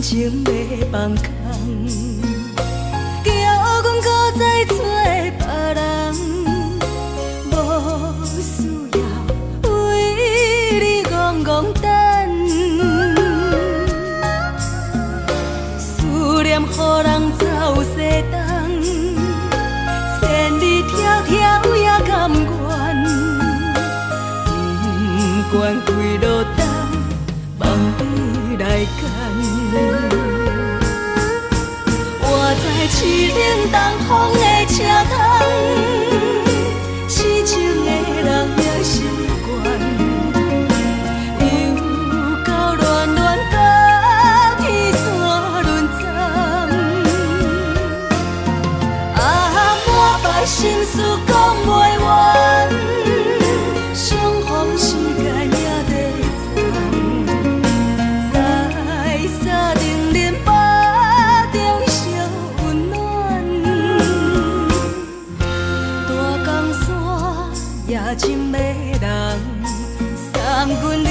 感情要放空，叫阮搁再找别人，无需要为你戆戆等，思念予人走西东，千里迢迢也甘愿，不管几路灯，望你来牵。我在市顶东风的车窗，痴情的人也习惯，又到恋恋甲天山论战，满腹心事讲袂完，相逢时间也在站，在沙丁林巴中烧温暖，大江山也真迷人，送阮离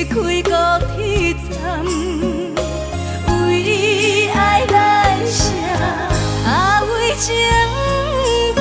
开高铁站，为爱来写为情重。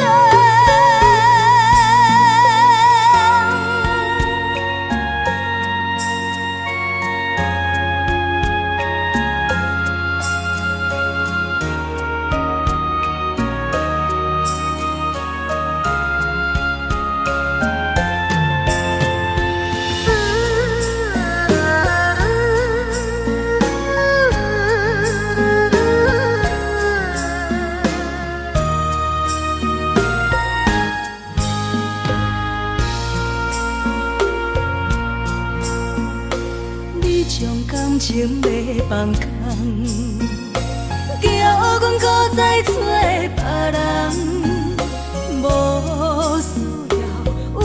你将感情要放空，叫阮搁再找别人，无需要为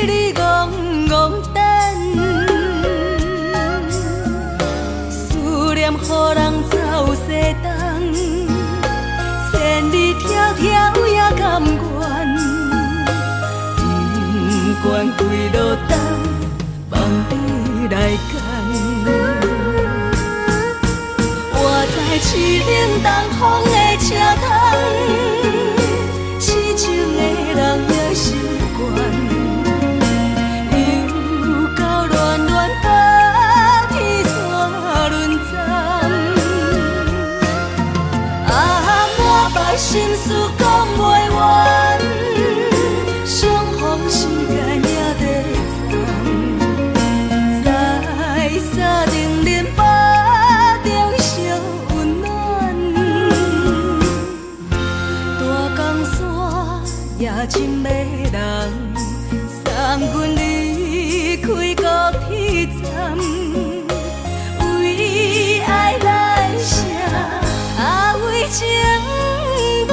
你戆戆等，思念予人走西东，千里迢迢也甘愿，不管几路灯，望你来牵。我在市顶东风的车窗，痴情的人也习惯，又到恋恋甲天山论战，满腹心事讲袂完，相逢时间也在站，在沙丁林巴中烧温暖，大江山也真迷人，送阮离开高铁站，为爱来写为情重。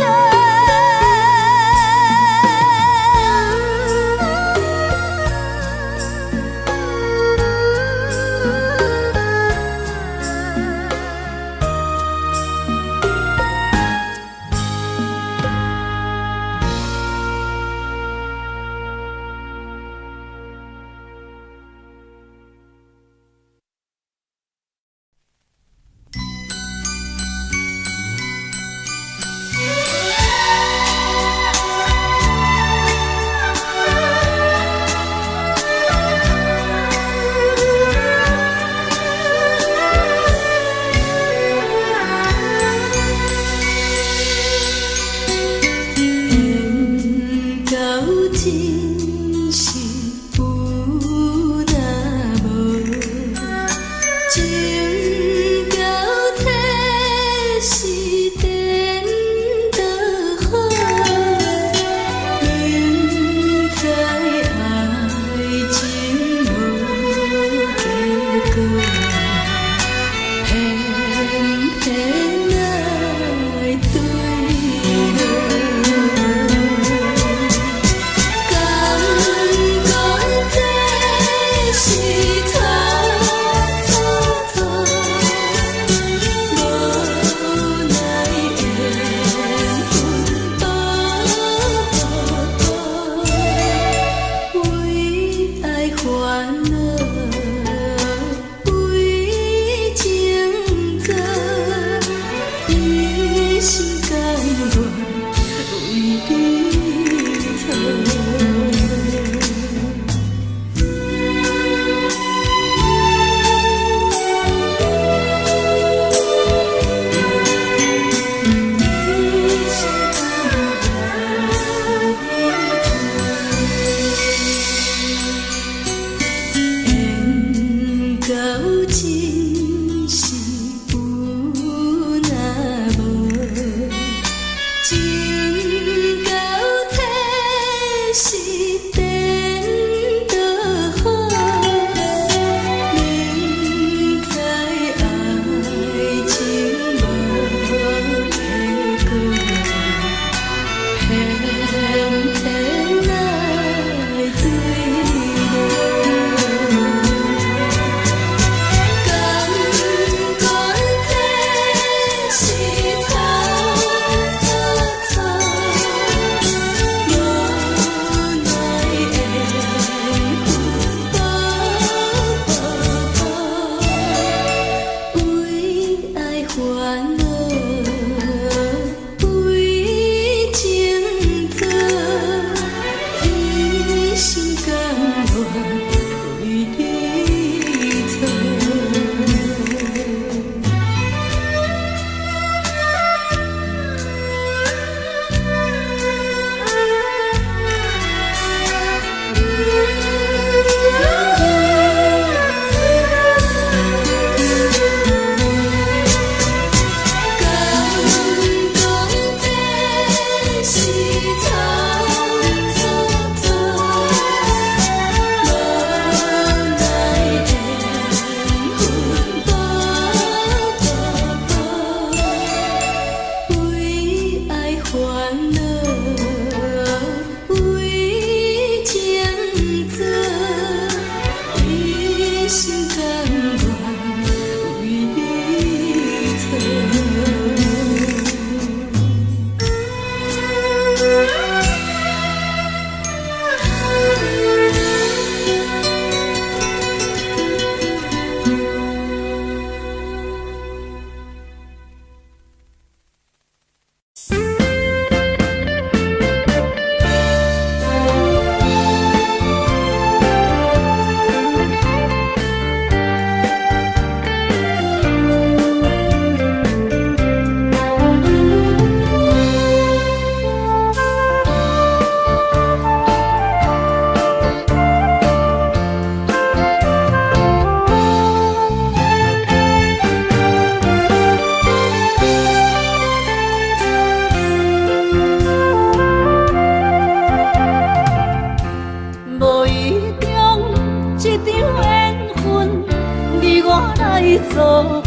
做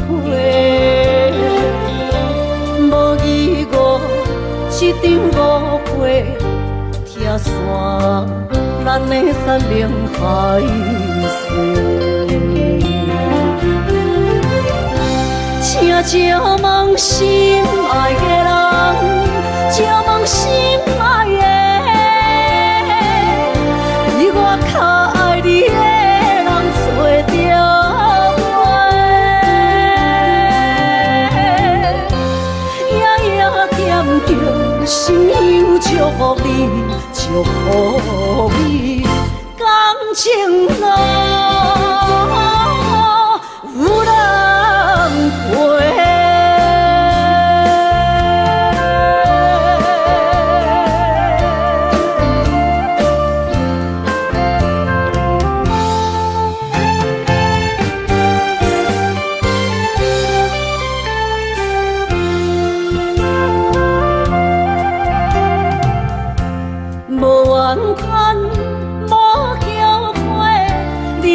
伙，无义误一场误会，拆散咱的山盟海誓。请借问心爱的人，借问心爱的，比我较爱你的人找着。心忧祝福你，祝福你，感情路有人陪。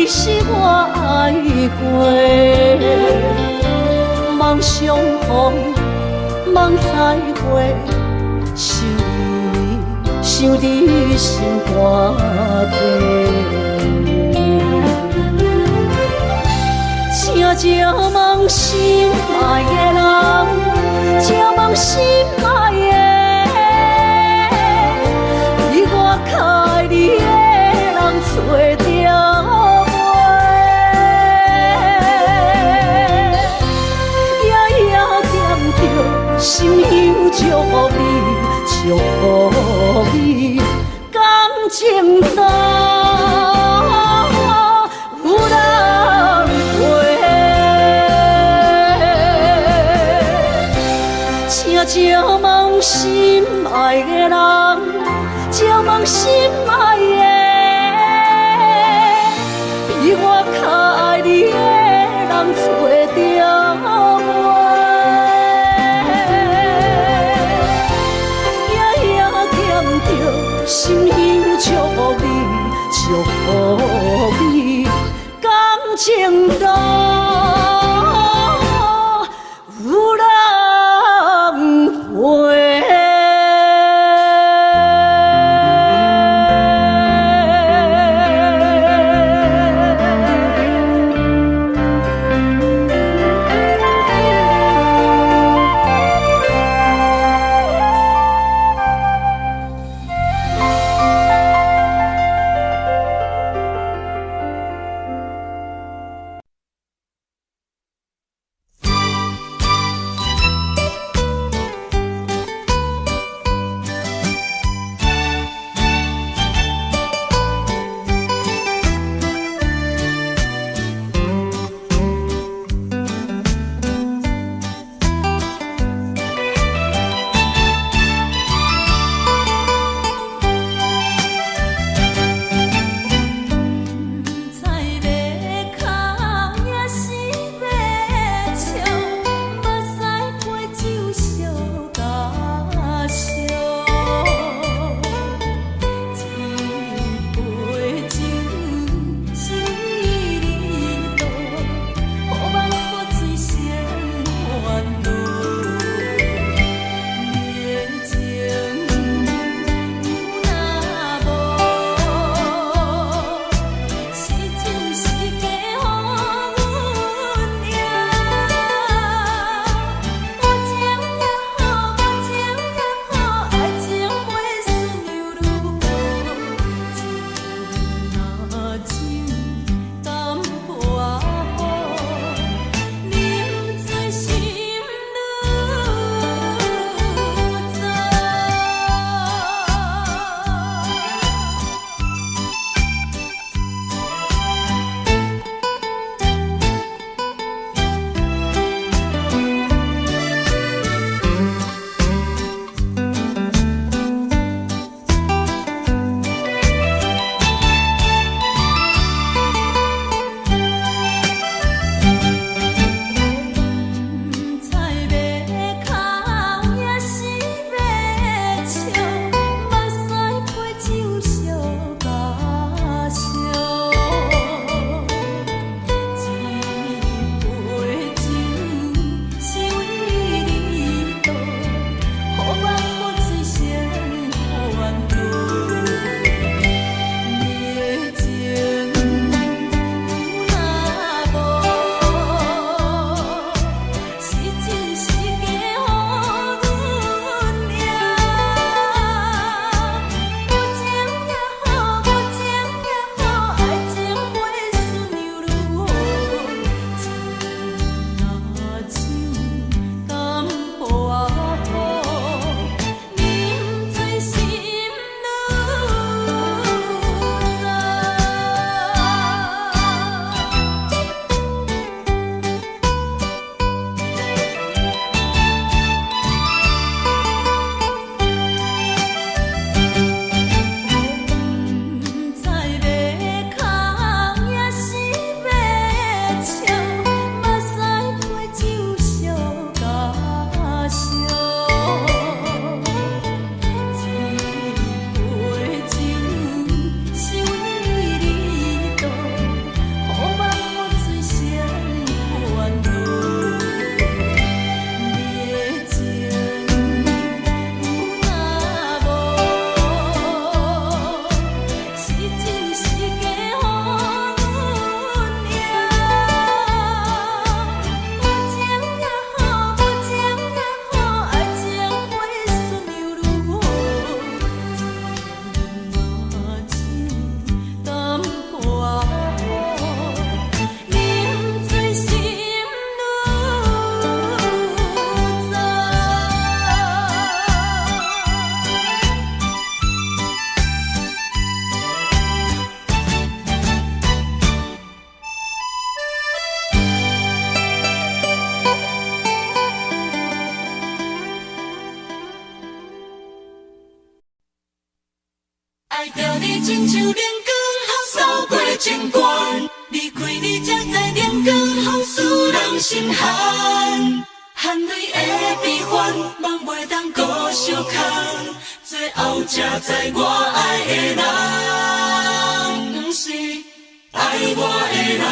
是我爱过，梦相逢，梦再会，想你心肝底。请借问心爱的人，借问心爱的，比我较爱你的人找着。心忧祝福你，祝福你，感情路有人陪。请借问心爱的人，借问心爱的，比我较爱你的人找着。心忧祝福你，祝福你，感情路。爱着你亲像冷光扫过情关，离开你才知冷光风使人心寒。含泪的悲欢，望袂当搁相牵，最后才知我爱的人，不是爱我的人。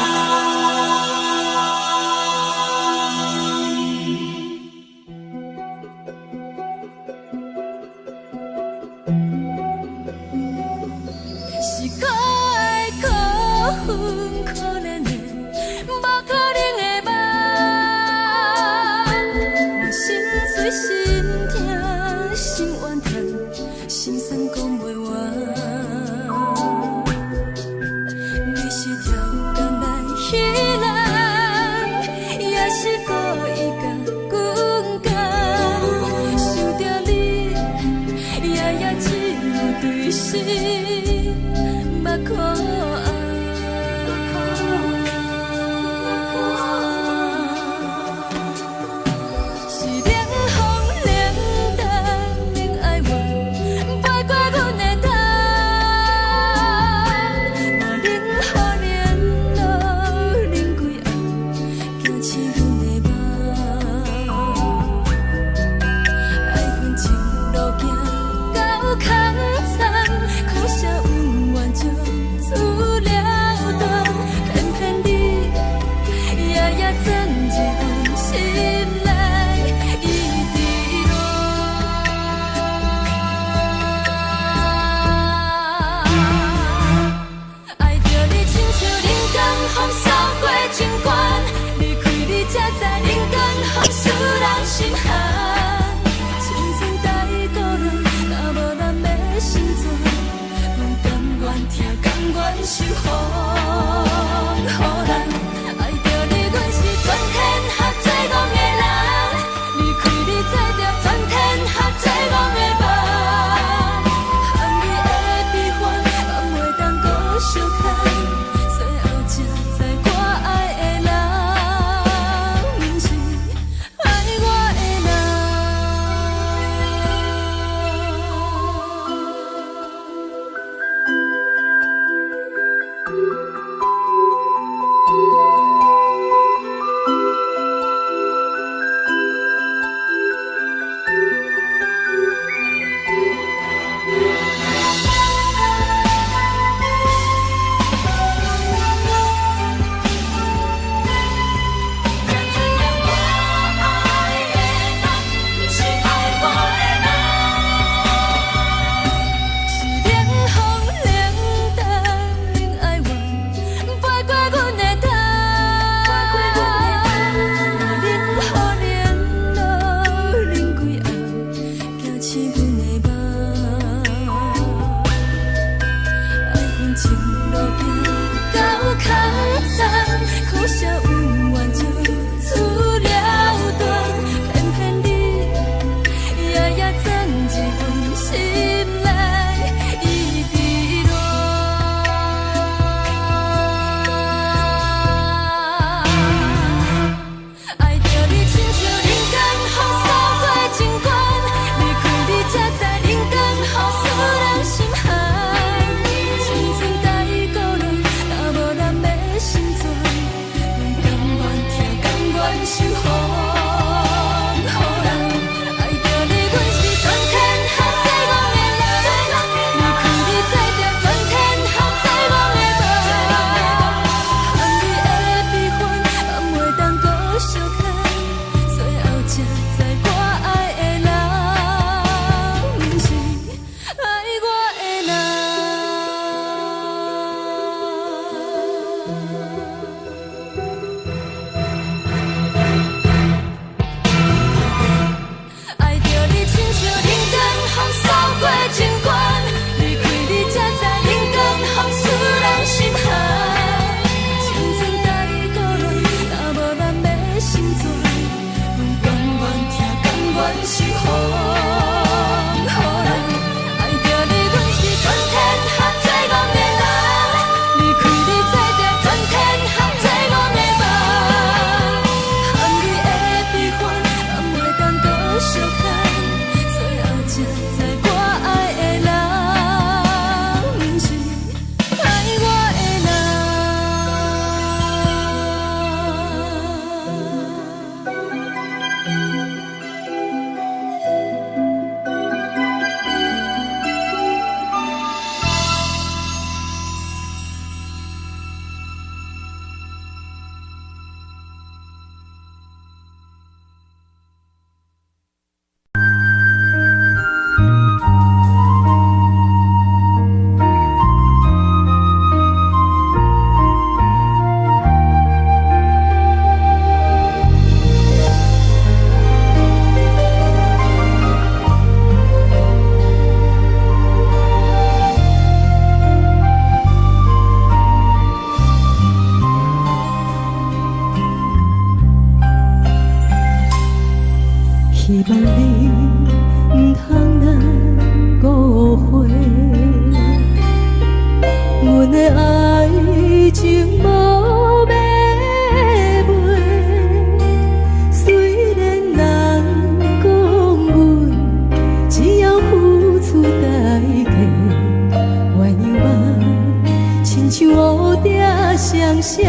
相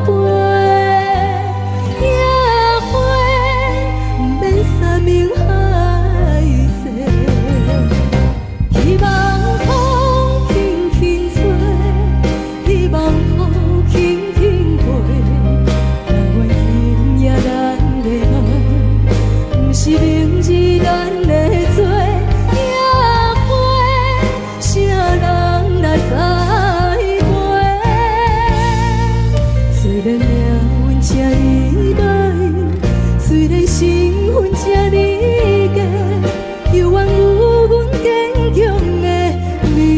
陪，野花不免山盟海誓，希望风轻轻吹，希望风轻轻飞，但愿今夜咱的梦，不是明日咱的做。虽然命运这呢歹，虽然身份这呢假，犹原有阮坚强的美丽。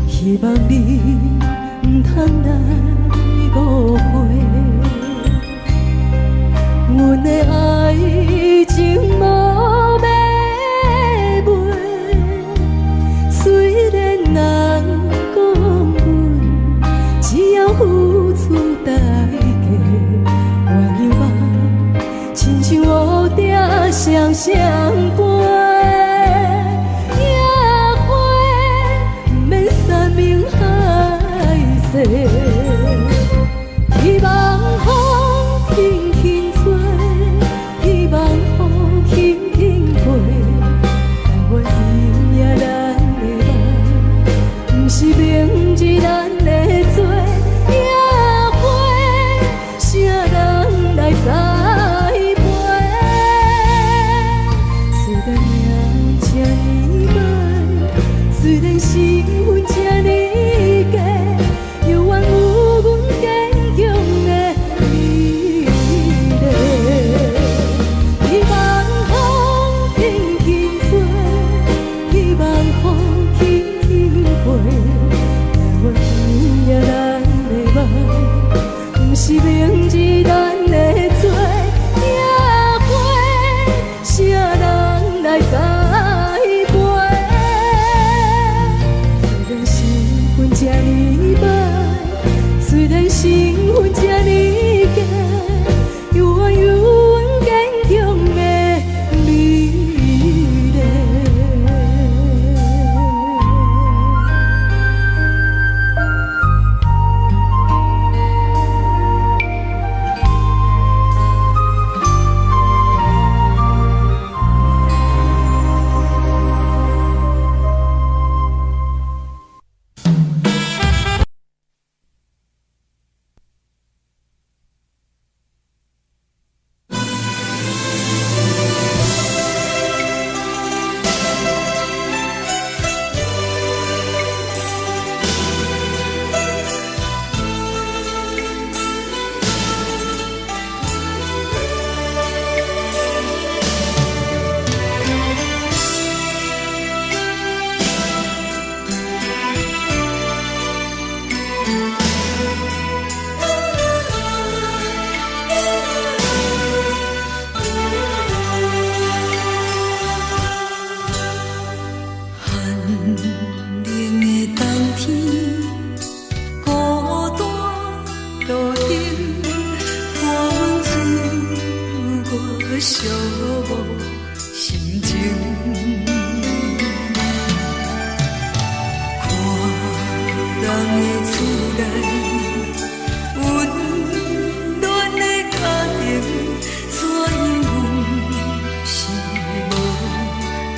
希望你唔通来误会，阮的爱情无要卖。虽然人讲阮只要付出代价，原样吧，亲像乌蝶双双飞。希望风轻轻吹，希望风轻轻飞，但愿今夜咱的梦，不是明日咱的做。野花，啥人来栽培？虽然命这呢歹，虽然身份这呢假。犹原有阮坚强的美丽，希望风轻轻吹，希望风轻轻飞，但愿今夜咱的梦，不是明日咱的做。野花，啥人来栽培？虽然身份这呢歹，虽然身份这呢假，犹原有阮坚强的美丽。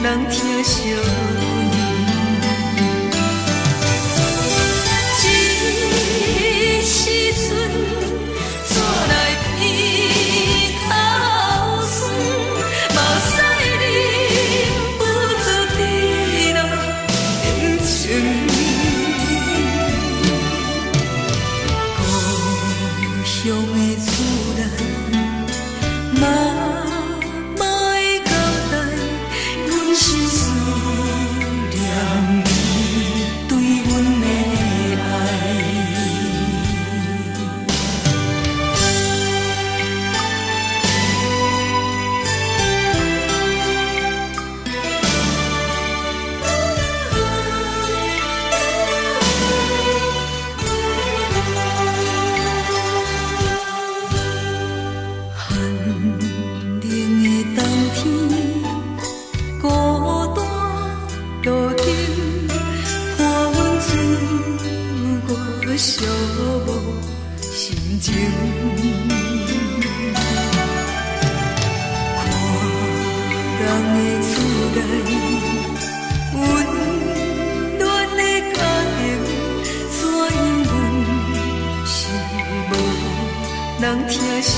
人疼惜你。情。看人的厝内，温暖的家庭，怎因阮是无人疼惜？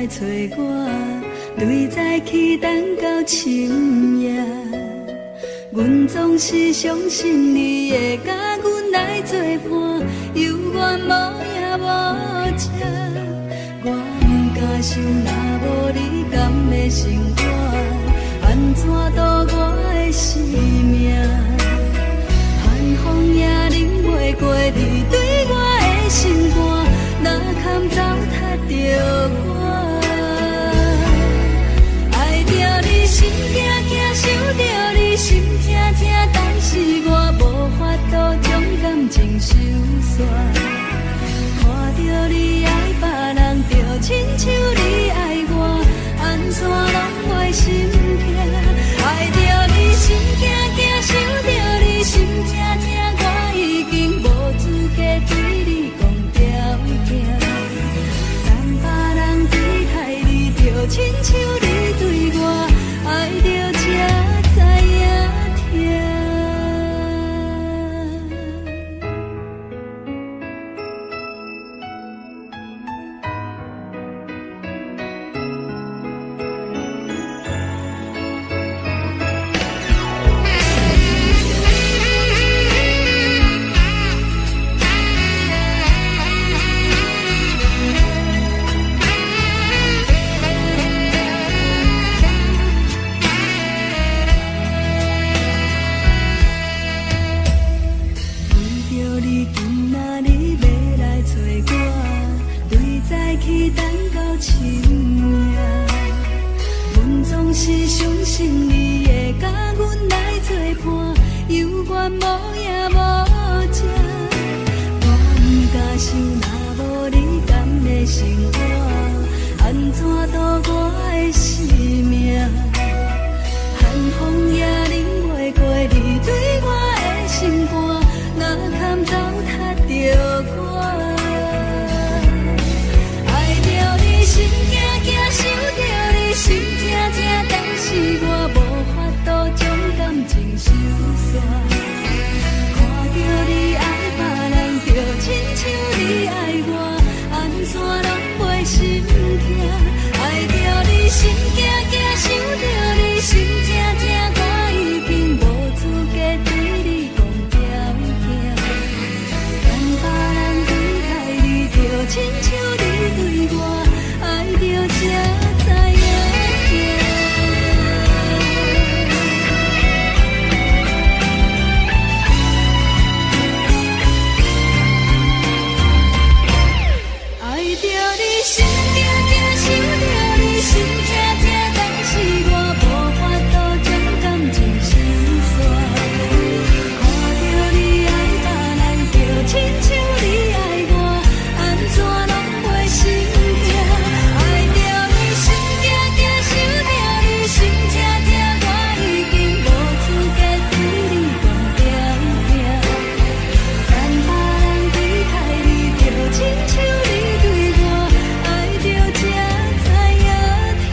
来找我，对早起等到深夜。阮总是相信你会甲阮来作伴，犹原无影无迹。我不敢想，若无你甘会生活，安怎度我的生命？寒风也忍袂过你对我的心肝，哪堪糟蹋着我？爱着你心惊惊，想着你心痛痛，但是我无法度将感情收煞。看着你爱别人，就亲像你爱我，安怎拢袂心痛？爱着你心惊惊，想着你心痛痛，我已经无资格对你讲条件。等别人对待你，就亲像你对我，爱着才知影痛。是相信你会甲阮来作伴，犹原无影无迹。我不敢想，若无你甘会生活，安怎度我的生命？寒风也忍袂过你对我的心肝，哪堪糟蹋着我？爱着你心惊惊，想着你心痛痛，但是我无法度将感情收煞。看着你爱别人，就亲像你爱我，安怎拢袂心痛？爱着你心惊惊，想着你心痛痛，我已经无资格对你讲条件。等别人对待你，就亲像你对我，爱着才知影痛。爱着你心惊惊，想着你心痛痛，但是我无法度将感情收煞。看着你爱别人，就亲像你爱我，安怎拢袂心痛？爱着你心惊惊，想着你心痛痛，我已经无资格对你讲条件。等别人对待你，就亲像你对我，爱着才知影痛。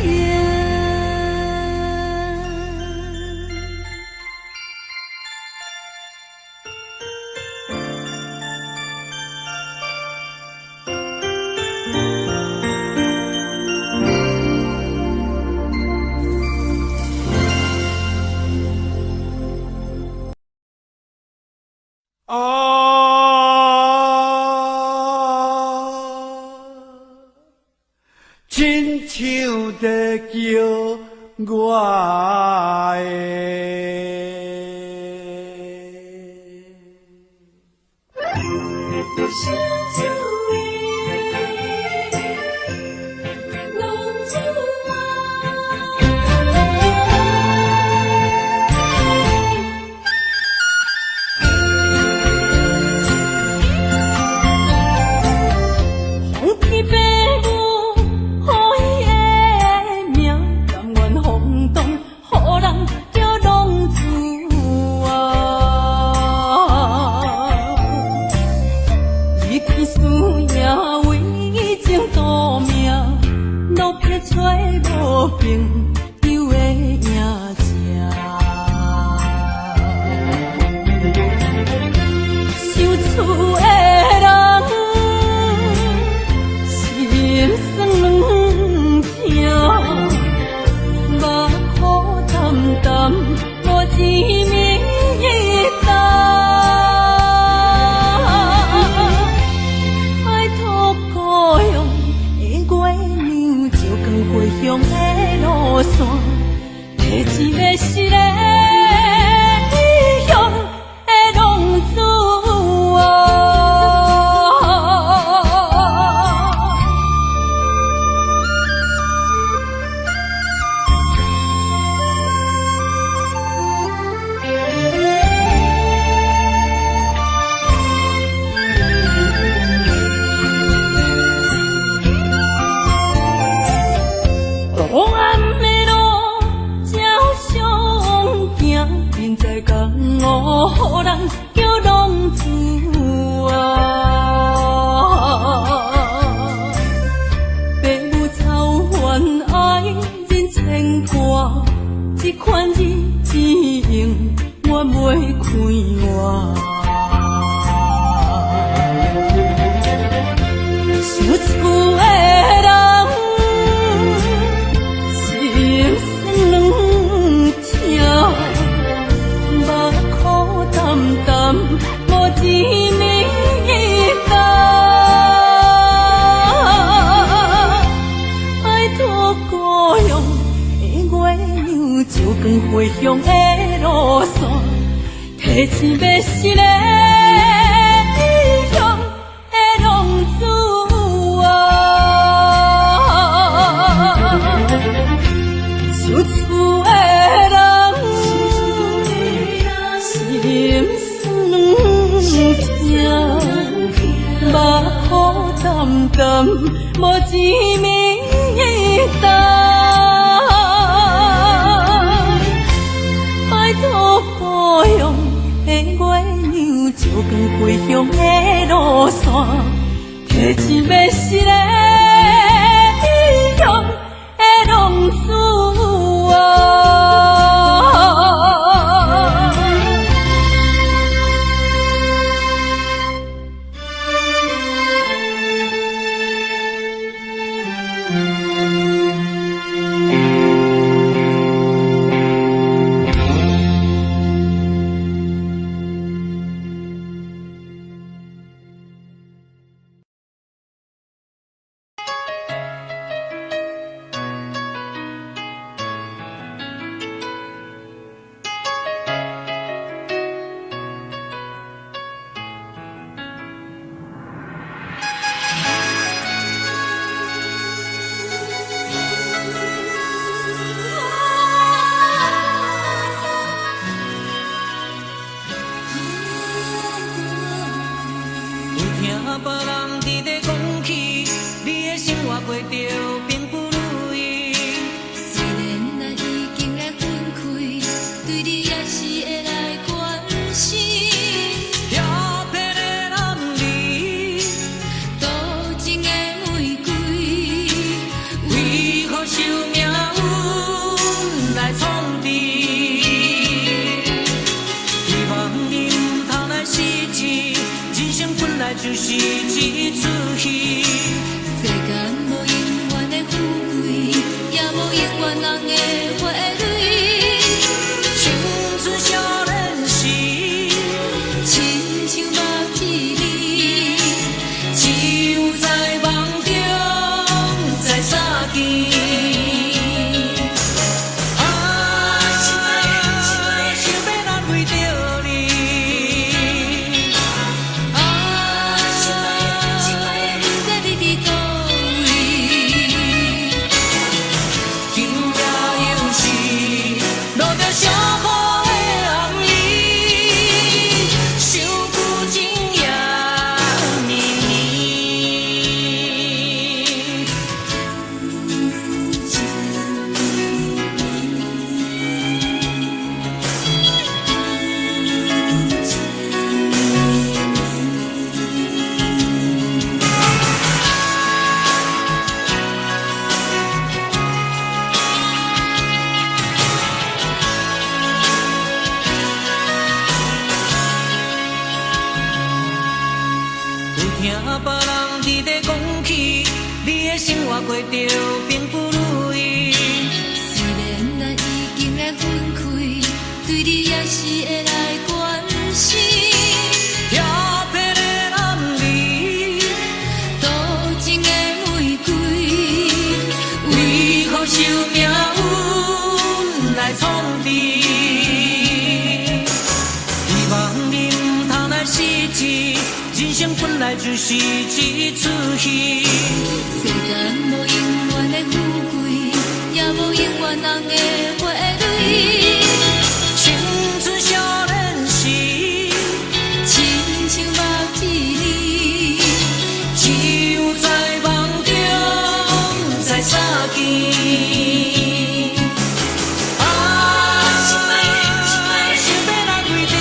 亲像在叫我小酒的浪子红天白母，好伊的命，甘愿风动，予人叫浪子一起思念为情赌命，路撇找无朋友的影子。受厝的人心酸两予人叫浪子啊！父母操烦爱人牵挂，这款日子用我袂开换。想厝的人，心酸两条，目苦淡淡，无滋味甘。爱托故乡的月亮，照光回乡的路线，提醒要是个异乡的浪子。想厝的人，心酸两条，目苦淡淡，无滋味甘。拜托故乡的月亮，照光回乡的路线，提醒要是个异乡的浪子啊！就是一出戏。世间无永远的富贵，也无永远人的花蕊。青春少年时，亲像目睭里，只有在梦中才相见。听别人伫咧讲起，你的生活过着并不如意。虽然咱已经来分开，对你也是会来关心。漂泊的男儿，多情的玫瑰，为何受命运来创治？希望你唔通来失志。人生本来就是一出戏，世间无永远的富贵，也无永远人的花蕊。青春少年时，亲像目睭里，只有在梦中才相见。想要来为着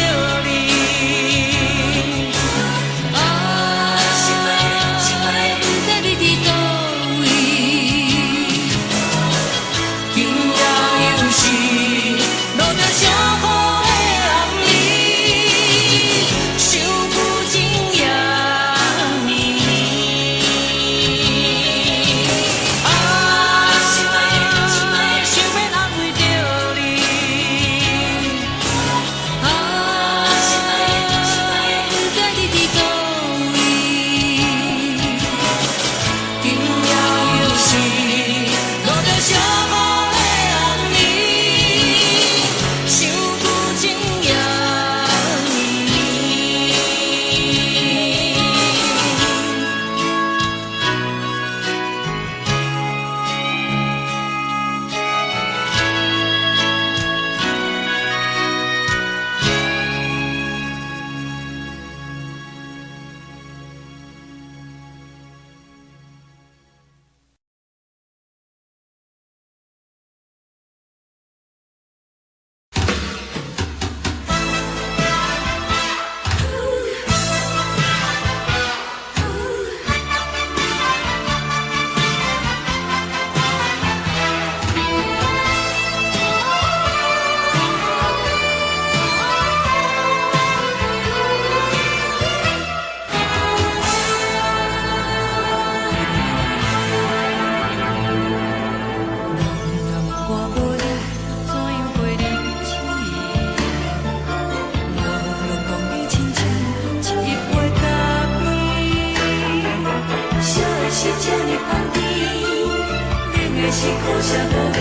是苦涩无味，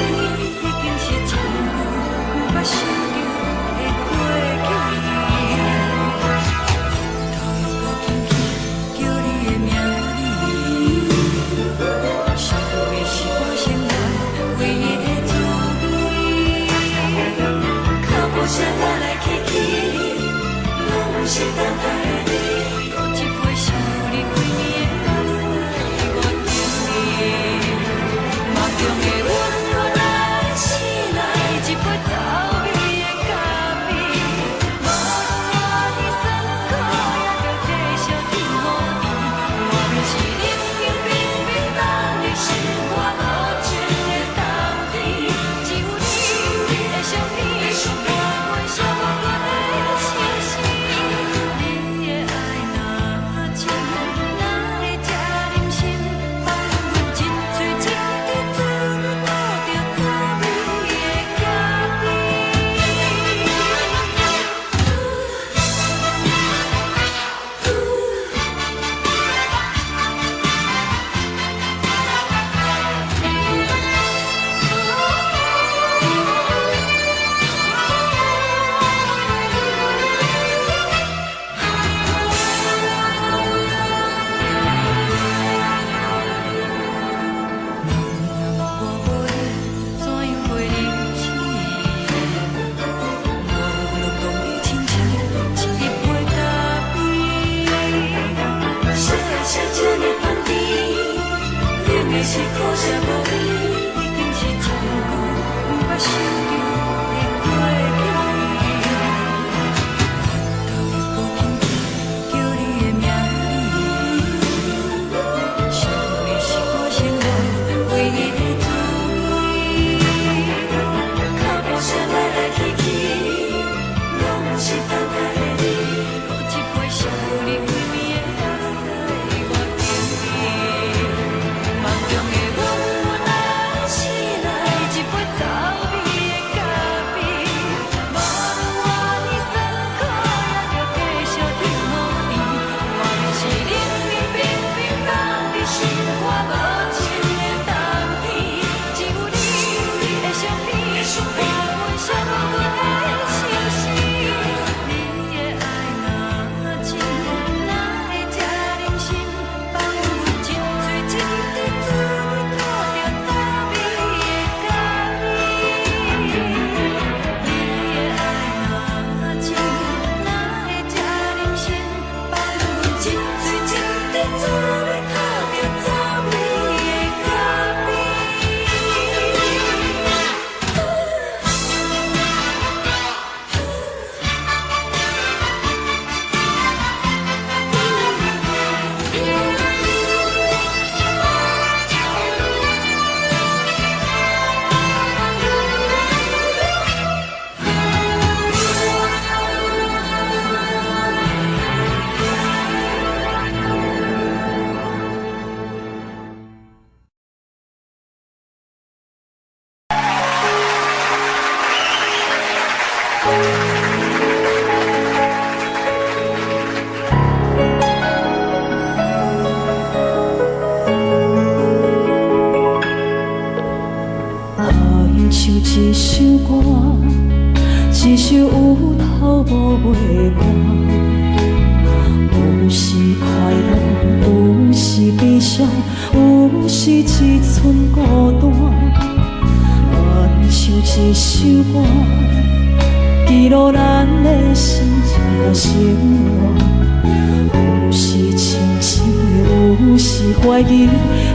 已经是真久不捌想着的过去。头又搁轻轻叫你的名字，想的是我生来唯一的滋味。脚步声来来去去，拢是等待的你。搁一杯想你几年的目屎，我敬你。梦中的阮愈来醒来，一杯走味的咖啡。无论我的酸苦，也着继续甜乎甜。外面是冷冷冰冰冷的心，我无情的冬天。只有你的相片，我阮寂寞过的心事。你的爱若真，哪会这忍心放阮一嘴一滴滋味，吐着滋味的咖啡。我袂怎样袂忍气，无论讲你亲像一杯咖啡。小的是这呢香甜，冷的是苦涩无味，已经是真久不捌想着的过去。头又搁轻轻叫你的名字，想的是我生来唯一的滋味。脚步声来来去去，拢是等待的你。搁一杯想你几暝的目屎，我敬你。梦中的阮愈来醒来，一杯走味的咖啡。无论我的酸苦，也着继续甜乎甜。外面是冷冷冰冰冷的心，我无情的冬天。只有你的相片，我阮寂寞过的心事。你的爱若真，哪会这忍心放阮一嘴一滴滋味，吐着滋味的咖啡。你的爱若真，哪会这忍心放阮一嘴一滴滋味，吐着滋味的咖啡。爱像一首歌，一首有头无尾歌，有时快乐，有时悲伤，有时一寸孤单。愿像一首歌，记录咱的心情生活。有时清醒，有时怀疑，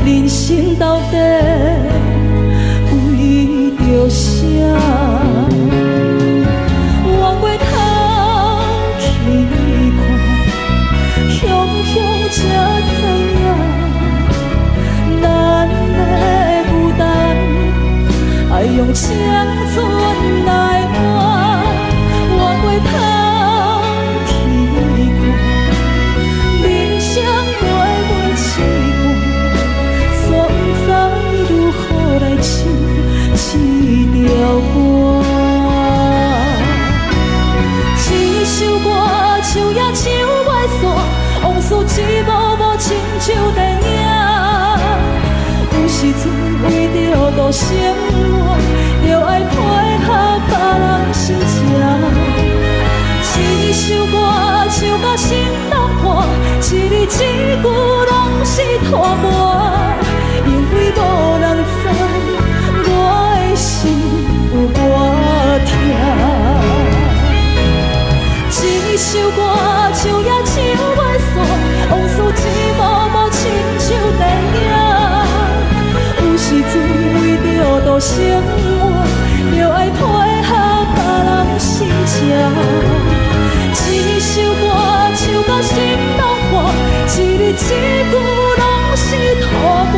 人生到底为着啥？往过头去看，雄雄才知影，咱的孤单爱用青春来换。往过头去看，人生越越凄寒，煞不知如何来唱这条歌。一首歌唱也唱袂煞，往事一幕幕亲像电影。有时阵为着多生活，就爱配合别人心情。一首歌唱到心拢破，一字一句拢是拖磨，因为无人知我的心有多痛。一首歌唱也唱袂煞，往事一幕幕亲像电影。有时阵为着度生活，就爱配合别人心情。一首歌唱到心拢破，一字一句拢是拖磨，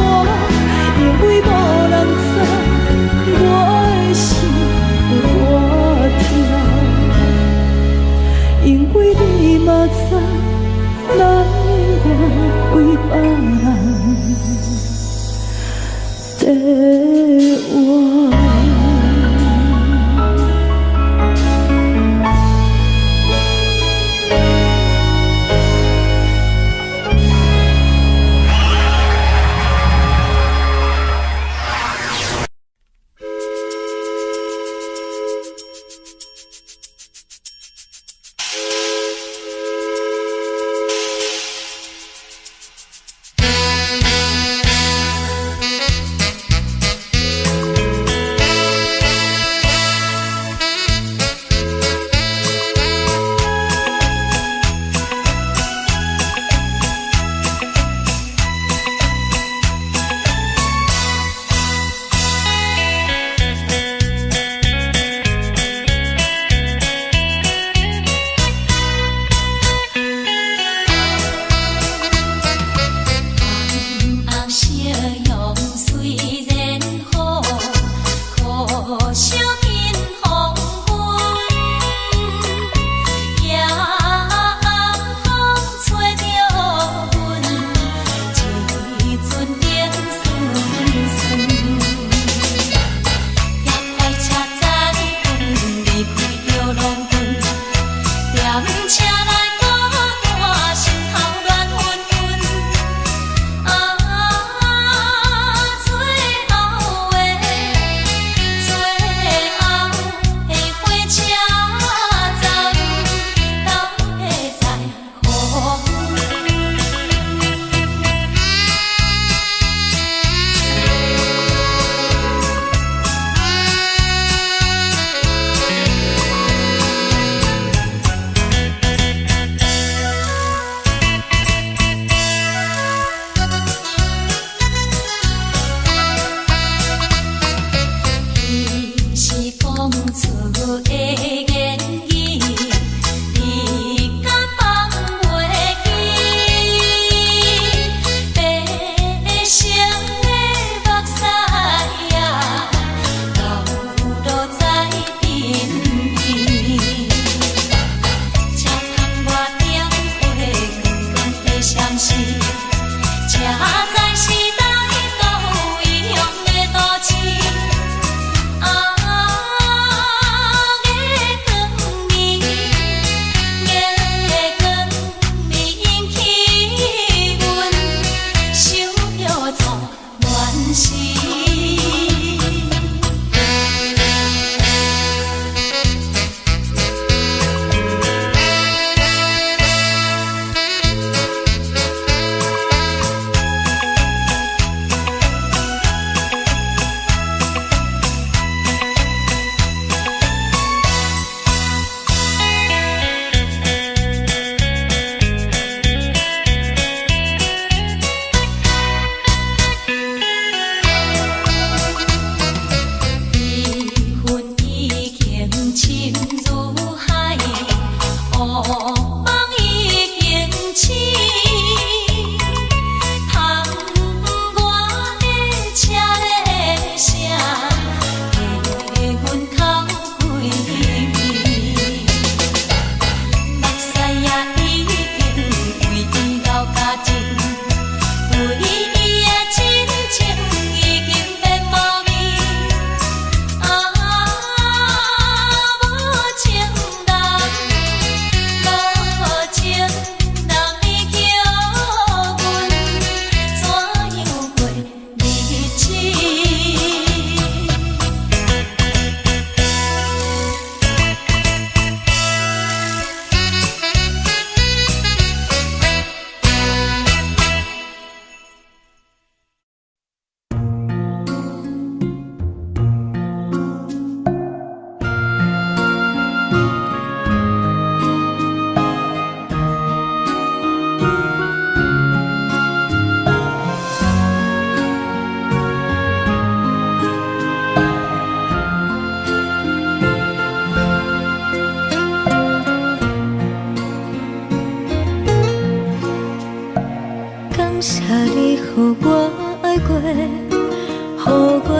因为无人知我的心有多痛。因为你嘛知，咱永远为别人在活。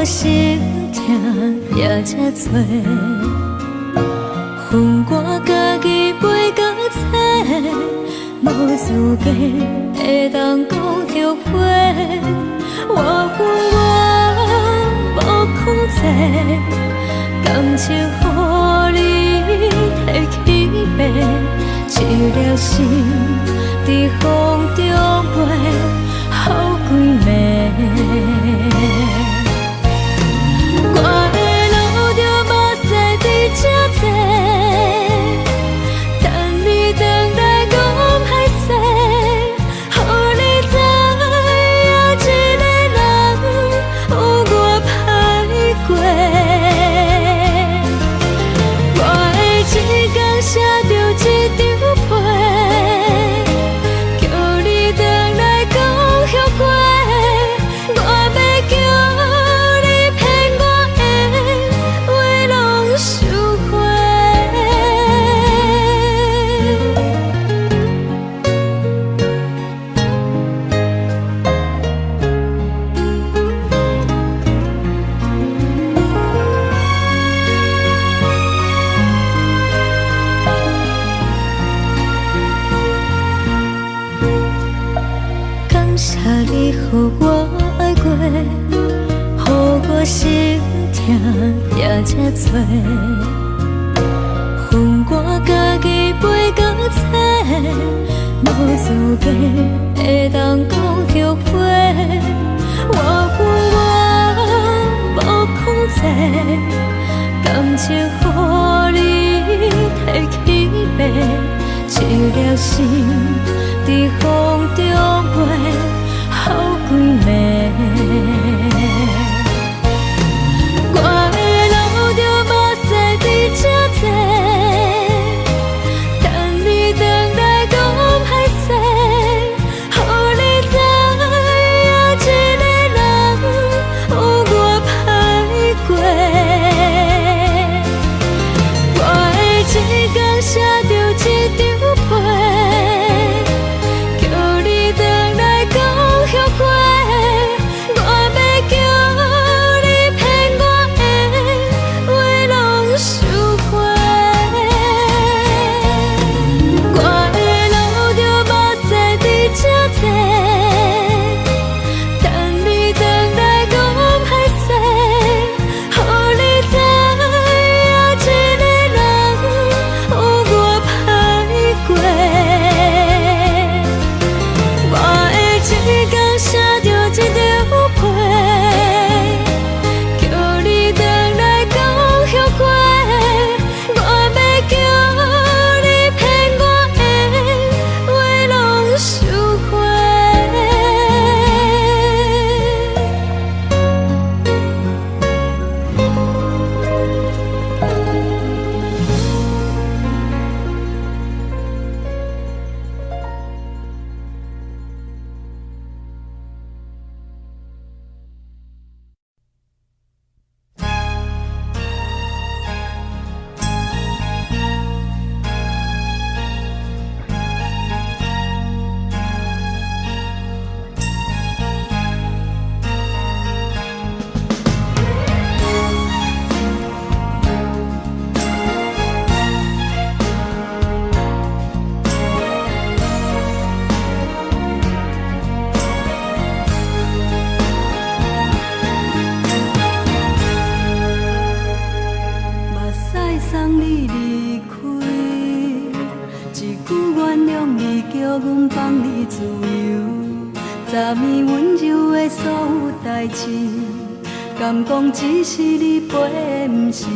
我心痛也这多，恨我家己袂到切，无资格会当讲后悔。我恨我无控制，感情予你摕去卖，一粒心在风中飞，好几暝。我的路着目屎在这多，等你回来讲歹势，予你知影一个人有我歹过。我的一天写着一张被，叫你回来讲后悔。我要叫你骗我的话拢收回。感谢你予我爱过，予我心痛也这多，恨我家己袂到切，无资格会当讲后悔。我恨我无控制，感情予你摕去卖，一粒心在风中飞，好几暝。我的路着目屎在这多，等你回来讲歹势，予你知影一个人有我歹过。我的一天写着一张被，叫你回来讲后悔。我要叫你骗我的话拢收回。我的路着目屎在这多，等你回来讲歹势，予你知影一个人有我歹过。我的一天写着一张被，叫你回来讲后悔。我要叫你骗我的话拢收回。目屎送你离开，一句原谅你，叫阮放你自由。昨暝温柔的所有代志，敢讲只是你陪，不是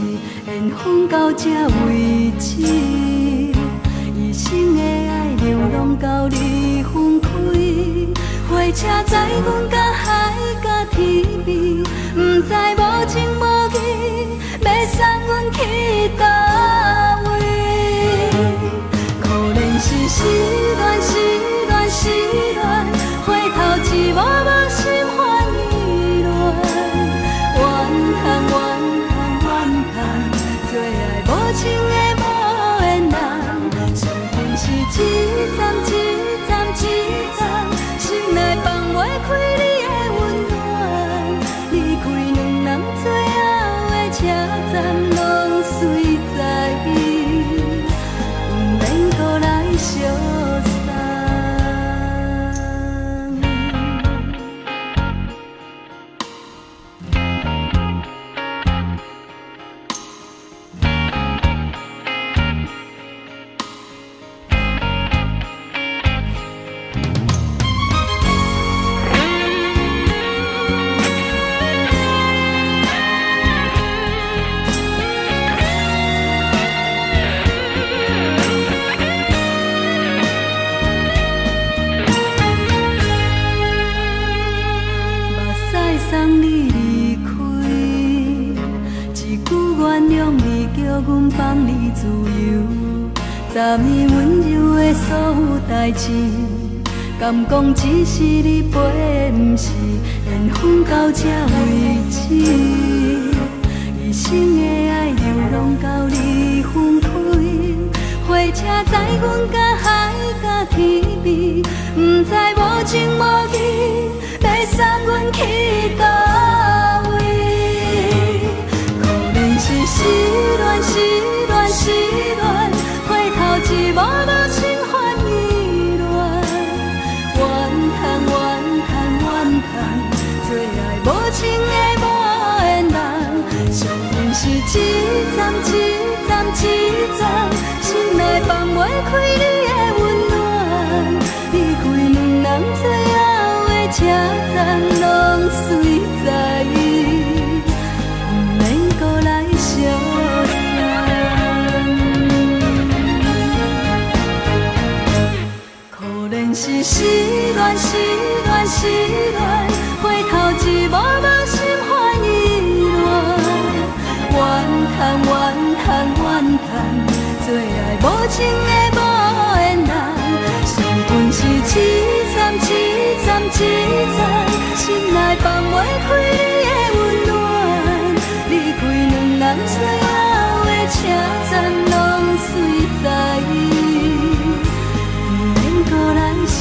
缘分到这为止。一生的爱流浪到你分开，火车载阮甲海甲天边，不知无情无义，要送阮去倒位？可怜是失恋，失恋，失恋，回头一幕幕心烦意乱，怨叹，怨叹，怨叹，最爱无情的无缘人，伤痕是一站一站一站，心内放袂开你的温暖，离开两人。阮放你自由，昨暝温柔的所有代志，敢讲只是你陪，不是缘分到这为止。一生的爱又拢到你分开，火车载阮甲海甲天边，不知无情无义，要送阮去倒位？可能是失恋，失恋，失恋，回头一幕幕心烦意乱，怨叹，怨叹，怨叹，最爱无情的无缘人，上恨是一站一站一站，心内放袂开你的温暖，离开两人最后的车站，拢随在意，不免搁来相送。可能是失恋，失恋，失恋，回头一幕幕心烦意乱，怨叹，怨叹，怨叹，最爱无情的无缘人，上恨是一站一站一站，心内放袂开你的温暖，离开两人最后的车站，拢随在意，不免搁来相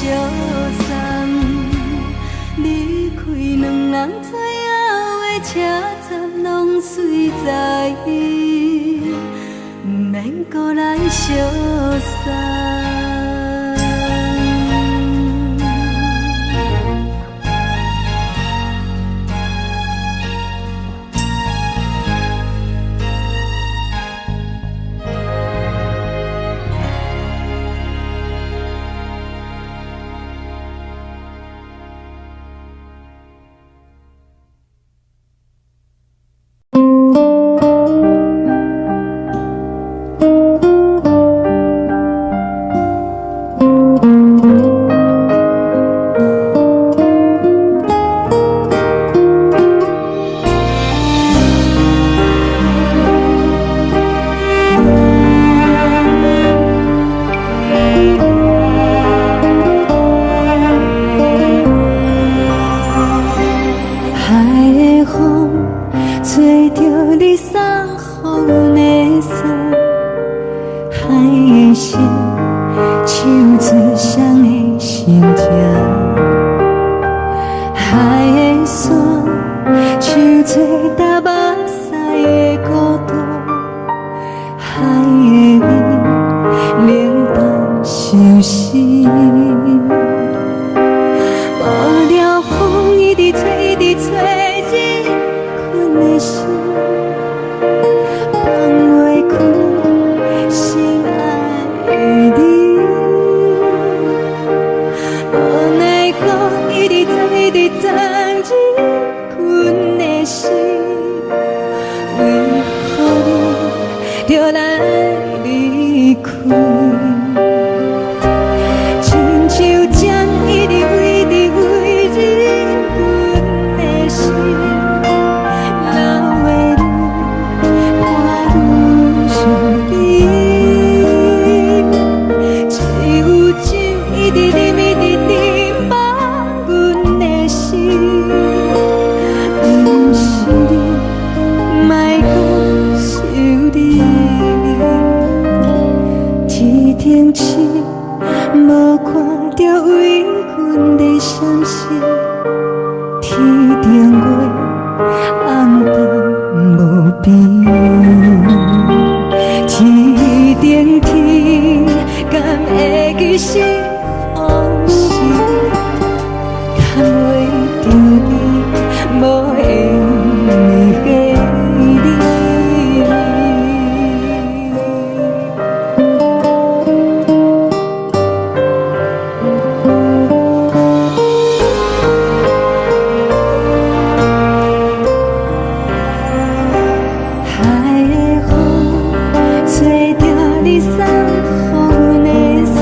送。离开两人最后的车站，拢随在意，不免搁来相送。吹着你送予的伞，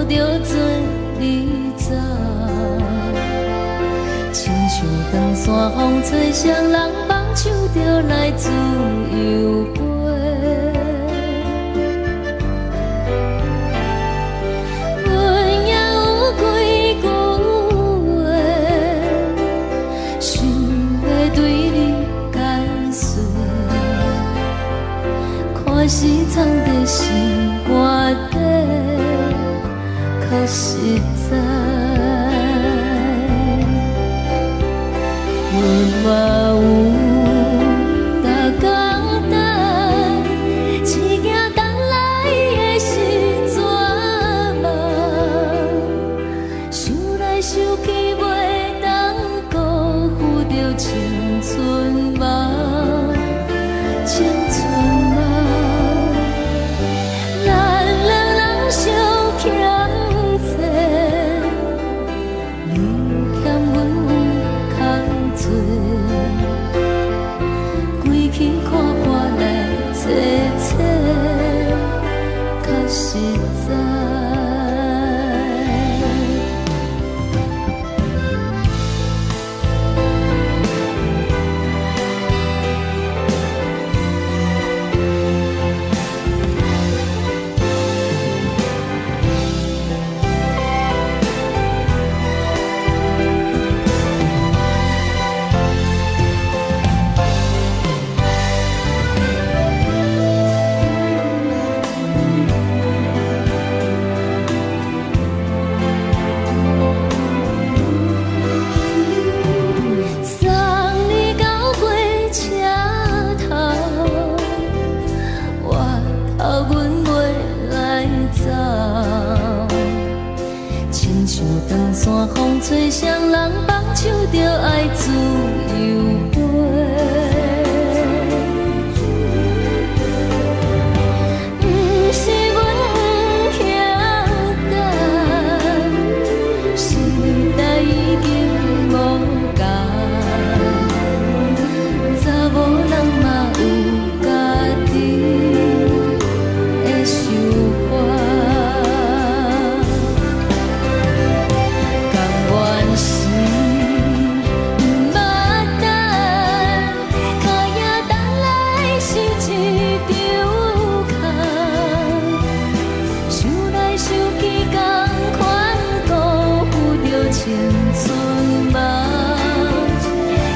抱着做你走，亲像长山风吹双人放手就来自由飞。阮也有几句话，想要对你解说，可是藏在心肝底，较实在。阮嘛有逐工等，一件等来的是绝望，想来想去袂当辜负着青春梦，青春梦。咱两人相欠债，你欠阮有空多，归去看破来切切，较实在。送你到火车头，我头阮袂来走，亲像长山风吹双人放手就爱自由飞。不是阮不晓等，时代已经无共，查某人嘛有家己的想法，甘愿是不捌等，脚也等来是一场空，想来想去同款辜负着青春梦，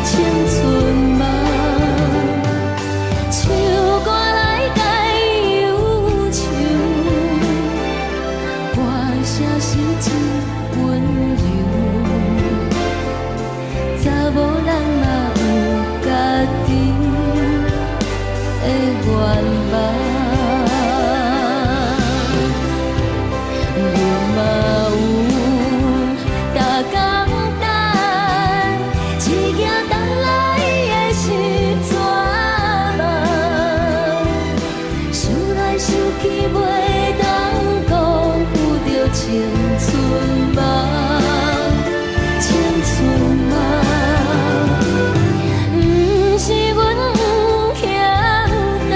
青春梦。唱歌来解忧愁，歌声是真温柔，查某人嘛有家己的愿望。阮嘛有逐工等，一件等来的是绝望，想来想去袂当辜负着青春梦，青春梦。不是阮不晓等，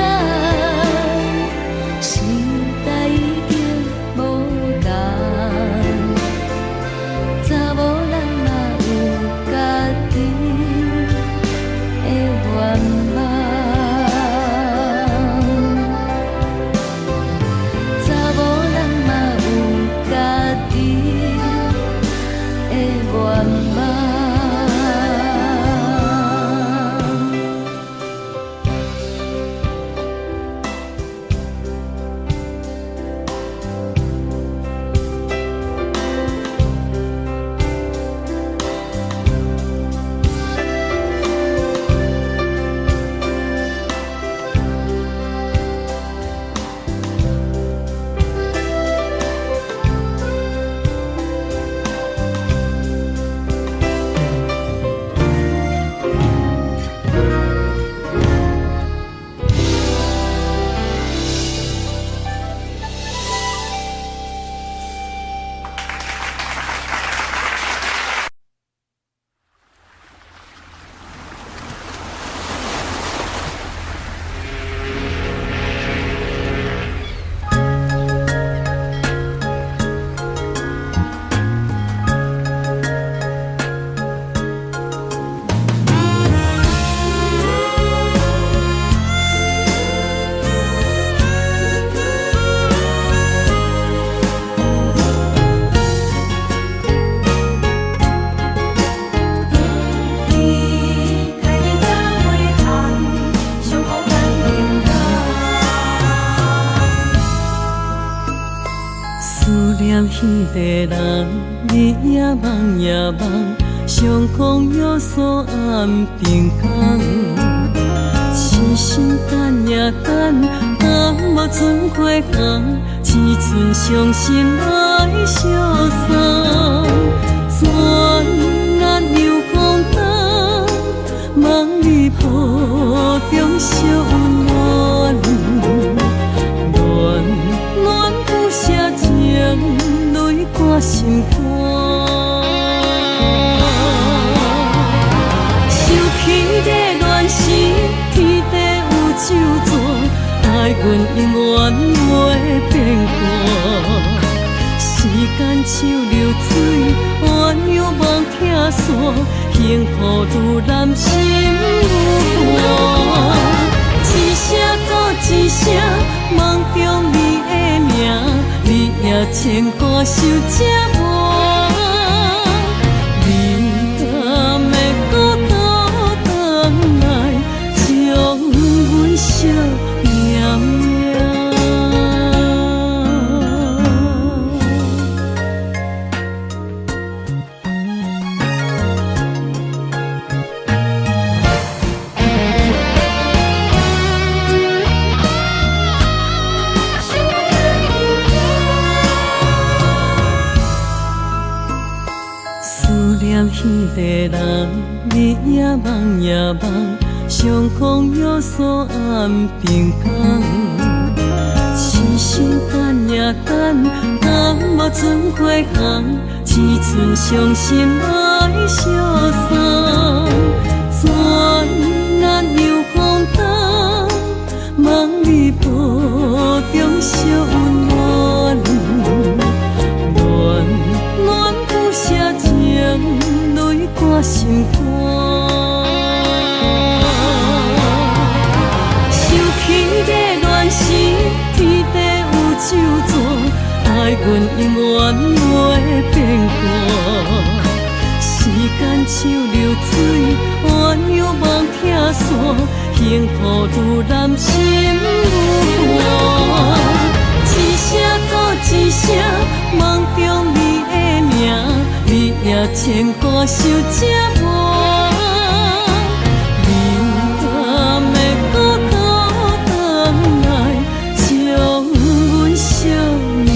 思念彼个人，日夜梦夜梦，相逢约束暗平空。痴心等也等，等无船花红，只剩伤心来相送。转眼又空灯，梦里抱中惜温暖，暖暖不舍情，泪挂心肝。想起的恋时，天地有手纸，待阮永远袂变卦。时间像流水，鸳鸯望听线，幸福愈难心愈寒。一声搁一声，梦中你的名，你也牵挂受折磨。你敢会搁倒转来，将阮惜念念？彼个人，日夜梦夜梦，相逢约束暗平空。痴心等也等，等无船花红，只剩伤心来相送。转眼又空灯，梦里抱中惜温暖，暖暖不舍情，泪挂心肝。想起的恋时，天地有手纸，待阮永远袂变卦。时间像流水，鸳鸯望听线，幸福愈难心愈寒。一声搁一声，梦中你的名，你也牵挂受折磨。你敢会搁倒转来，将阮惜念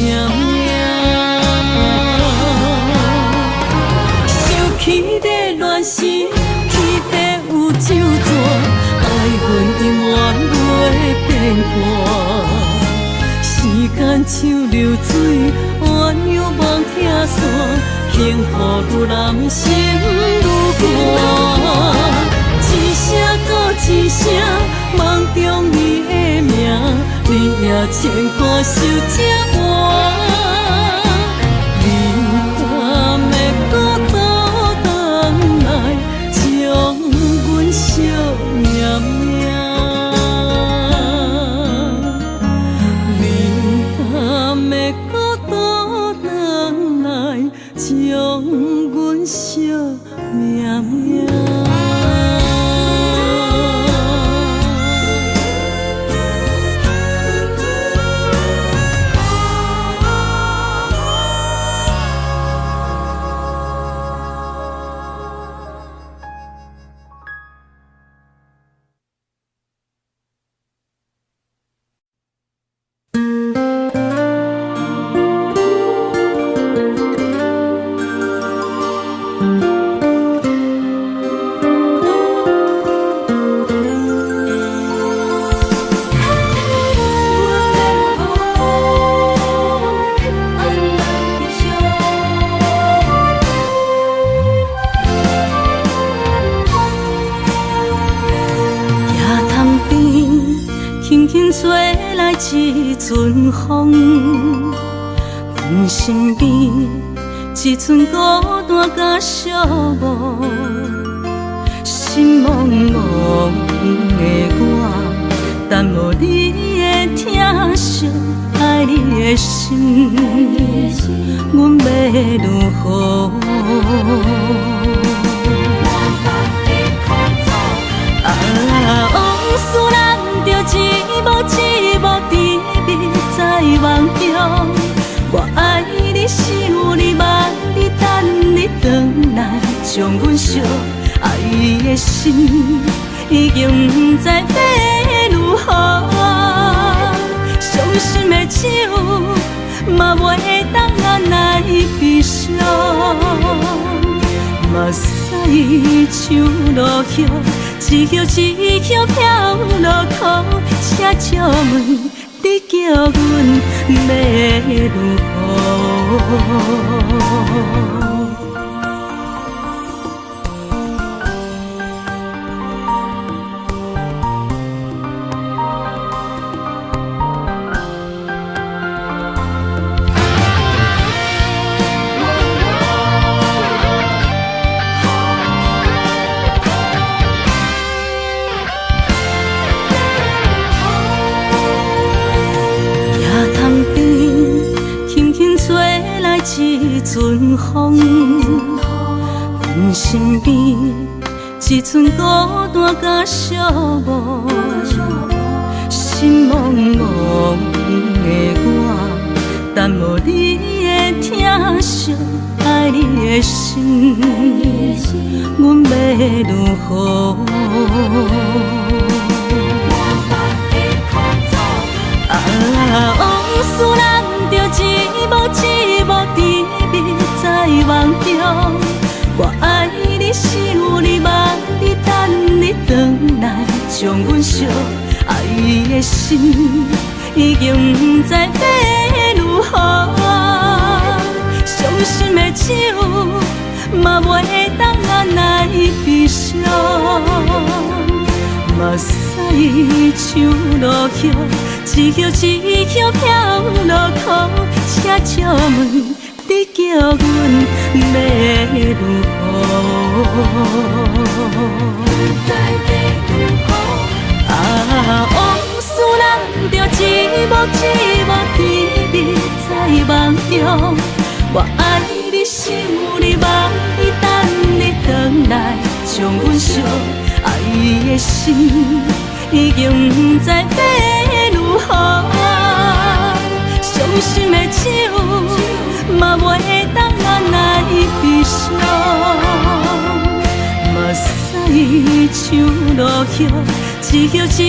念？想起的恋时，天地有手纸，爱阮永远袂变卦。时间像流水，鸳鸯望听线，幸福愈难心愈寒。一声搁一声，梦中你的名，你也牵挂受折磨。你敢会搁倒转来，将阮惜念念？敢会搁倒转来，将阮惜念念？一阵风，阮身边一寸孤单甲寂寞，心茫茫的我，等无你的疼惜，爱你的心，阮要如何？往事难着一幕一幕甜蜜在梦中，我爱心已经不知要如何，伤心的酒嘛袂当按来悲伤，目屎像落叶，一叶一叶飘落土，车借问你叫阮要如何？一阵风，阮身边一寸孤单甲寂寞，心茫茫的我，等无你的疼惜，爱你的心，阮要如何？往事人着一幕一幕甜蜜在梦中，我爱你想你望你等你回来，将阮惜爱你的心已经不知要如何，伤心的酒嘛袂当按来悲伤，目屎像落叶。一叶一叶飘落土，车借问你叫阮要如何？往事人着一幕一幕甜蜜在梦中，我爱你想你望你等你回来，将阮惜爱的心已经不知要如何，伤心的酒嘛袂当按来悲伤，目屎像落叶，一叶一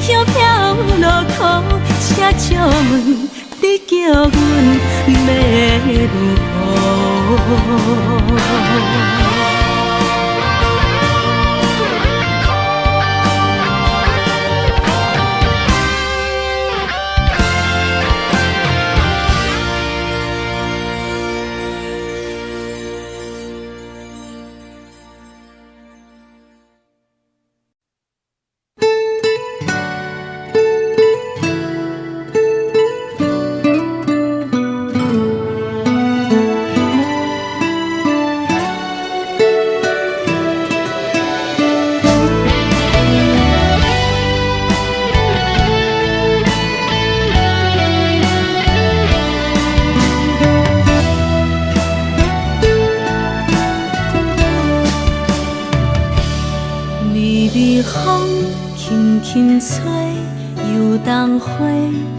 叶飘落土，车借问你叫阮要如何？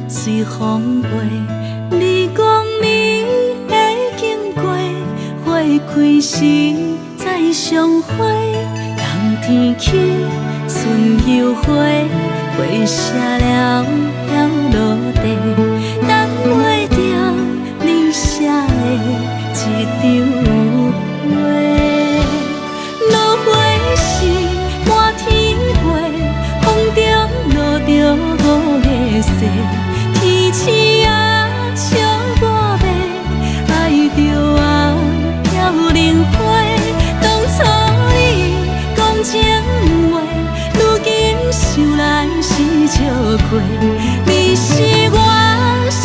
随风飞，你讲你会经过，花开时再相会。冬天起，春又花，花谢了要落地，等袂着你写的一张画。落花时满天飞，风中落着五个色。天星啊，笑我袂爱着啊，飘零花。当初你讲情话，如今想来是笑过。你是我生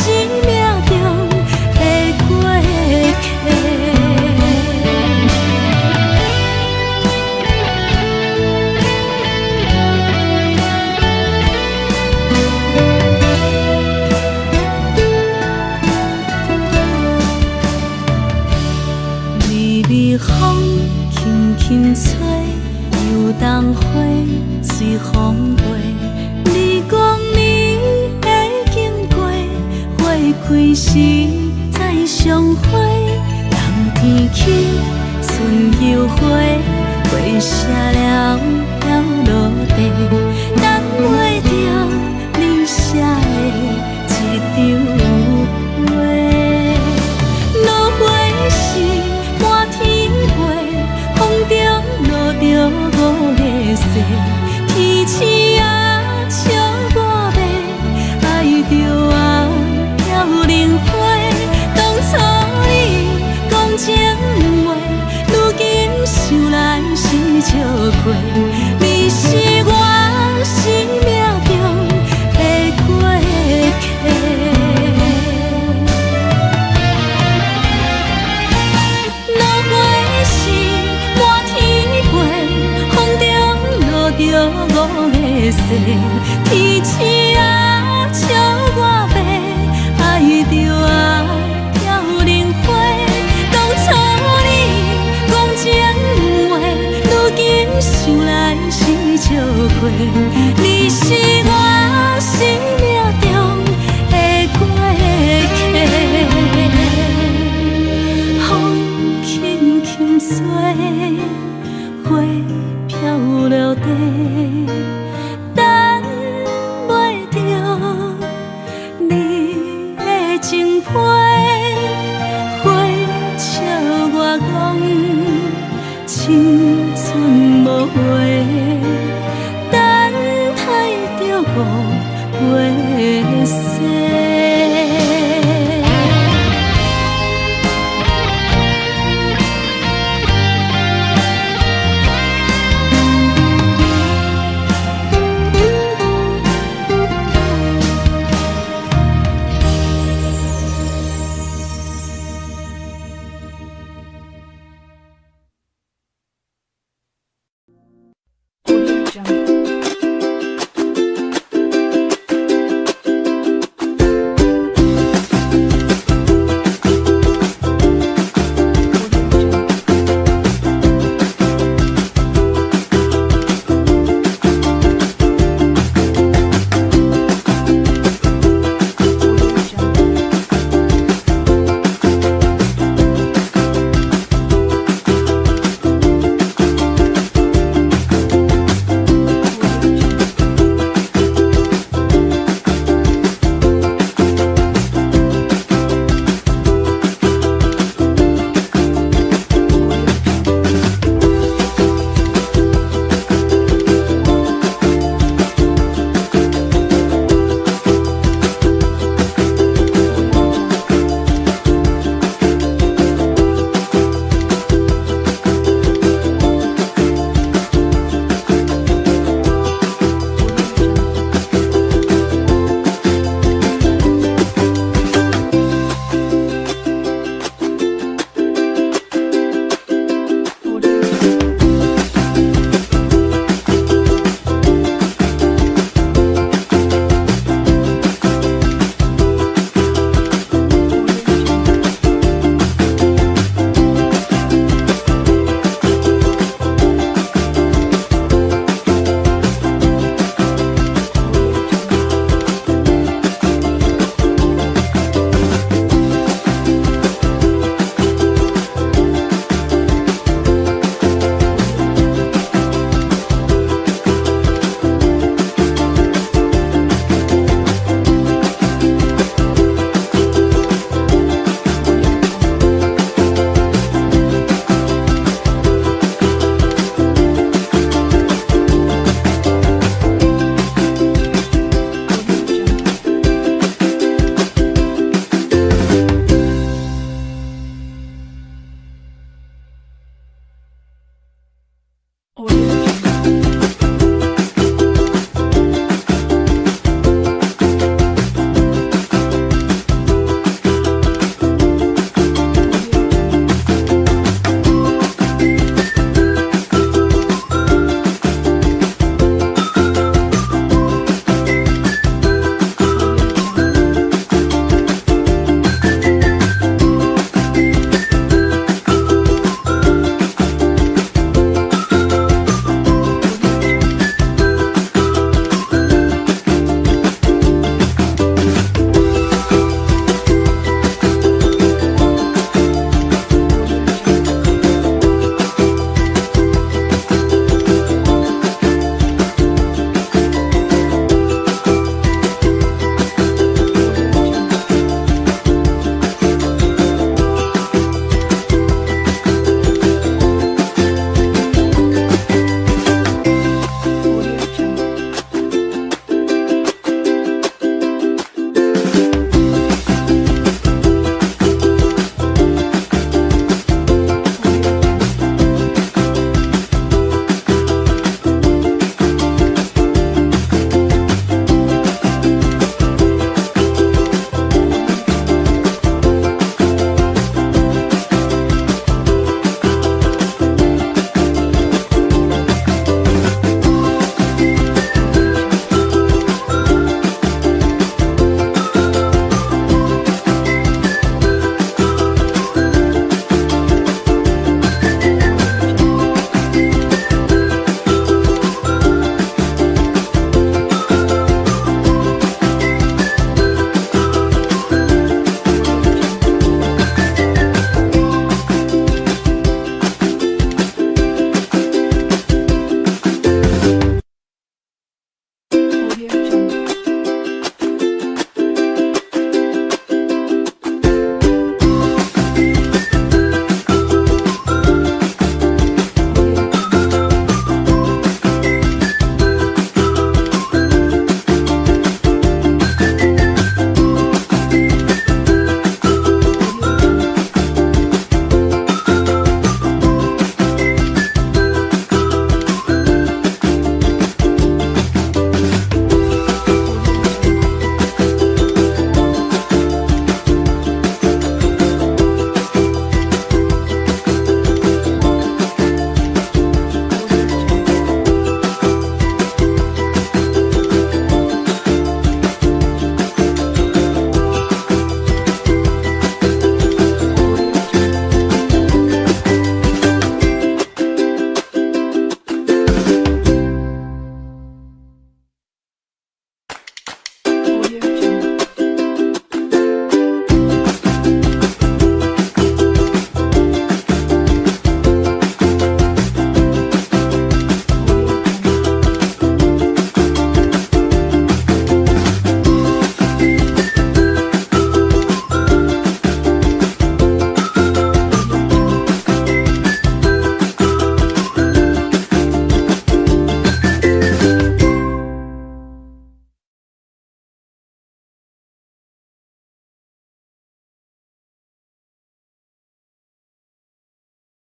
命中的过客。风轻轻吹，游动花随风飞。你讲你会经过，花开时再相会。冬天起，春又花，花花谢了了落地，等袂着你写的一张花。落花是满天飞，风中落着五个色，天星啊笑我迷，爱着啊了莲花。当初你讲情话，如今想来是笑过，你是我生命中的过客。落花是满天飞，风中落着五个色，天星啊笑我迷，爱着啊了莲花。当初你讲情话，如今想来是笑过。